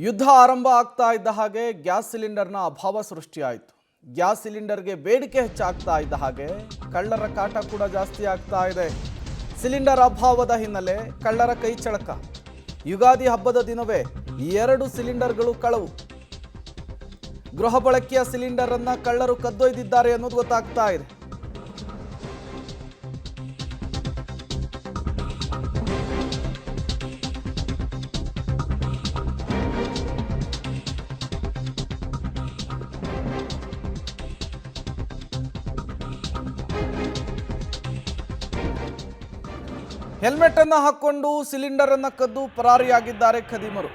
ಯುದ್ಧ ಆರಂಭ ಆಗ್ತಾ ಇದ್ದ ಹಾಗೆ ಗ್ಯಾಸ್ ಸಿಲಿಂಡರ್ನ ಅಭಾವ ಸೃಷ್ಟಿಯಾಯಿತು. ಗ್ಯಾಸ್ ಸಿಲಿಂಡರ್ಗೆ ಬೇಡಿಕೆ ಹೆಚ್ಚಾಗ್ತಾ ಇದ್ದ ಹಾಗೆ ಕಳ್ಳರ ಕಾಟ ಕೂಡ ಜಾಸ್ತಿ ಆಗ್ತಾ ಇದೆ. ಸಿಲಿಂಡರ್ ಅಭಾವದ ಹಿನ್ನೆಲೆ ಕಳ್ಳರ ಕೈ ಚಳಕ. ಯುಗಾದಿ ಹಬ್ಬದ ದಿನವೇ 2 ಸಿಲಿಂಡರ್ಗಳು ಕಳವು. ಗೃಹ ಬಳಕೆಯ ಸಿಲಿಂಡರ್ ಅನ್ನ ಕಳ್ಳರು ಕದ್ದೊಯ್ದಿದ್ದಾರೆ ಅನ್ನೋದು ಗೊತ್ತಾಗ್ತಾ ಇದೆ. ಹೆಲ್ಮೆಟ್ ಅನ್ನು ಹಾಕೊಂಡು ಸಿಲಿಂಡರ್ ಅನ್ನು ಕದ್ದು ಪರಾರಿಯಾಗಿದ್ದಾರೆ ಖದೀಮರು.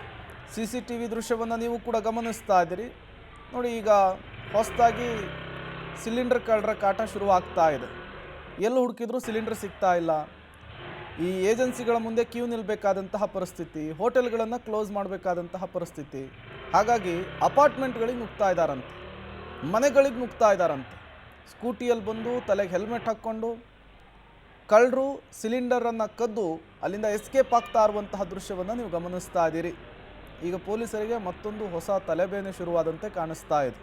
ಸಿಸಿಟಿವಿ ದೃಶ್ಯವನ್ನು ನೀವು ಕೂಡ ಗಮನಿಸ್ತಾ ಇದ್ದೀರಿ ನೋಡಿ. ಈಗ ಹೊಸದಾಗಿ ಸಿಲಿಂಡರ್ ಕಳ್ಳರ ಕಾಟ ಶುರುವಾಗ್ತಾ ಇದೆ. ಎಲ್ಲಿ ಹುಡುಕಿದ್ರೂ ಸಿಲಿಂಡರ್ ಸಿಗ್ತಾ ಇಲ್ಲ. ಈ ಏಜೆನ್ಸಿಗಳ ಮುಂದೆ ಕ್ಯೂ ನಿಲ್ಲಬೇಕಾದಂತಹ ಪರಿಸ್ಥಿತಿ, ಹೋಟೆಲ್ಗಳನ್ನು ಕ್ಲೋಸ್ ಮಾಡಬೇಕಾದಂತಹ ಪರಿಸ್ಥಿತಿ. ಹಾಗಾಗಿ ಅಪಾರ್ಟ್ಮೆಂಟ್ಗಳಿಗೆ ನುಗ್ತಾ ಇದ್ದಾರಂತೆ, ಮನೆಗಳಿಗೆ ನುಗ್ತಾ ಇದ್ದಾರಂತೆ. ಸ್ಕೂಟಿಯಲ್ಲಿ ಬಂದು ತಲೆಗೆ ಹೆಲ್ಮೆಟ್ ಹಾಕ್ಕೊಂಡು ಕಳ್ಳರು ಸಿಲಿಂಡರನ್ನು ಕದ್ದು ಅಲ್ಲಿಂದ ಎಸ್ಕೇಪ್ ಆಗ್ತಾ ಇರುವಂತಹ ದೃಶ್ಯವನ್ನು ನೀವು ಗಮನಿಸ್ತಾ ಇದ್ದೀರಿ. ಈಗ ಪೊಲೀಸರಿಗೆ ಮತ್ತೊಂದು ಹೊಸ ತಲೆಬೇನೆ ಶುರುವಾದಂತೆ ಕಾಣಿಸ್ತಾ ಇದೆ.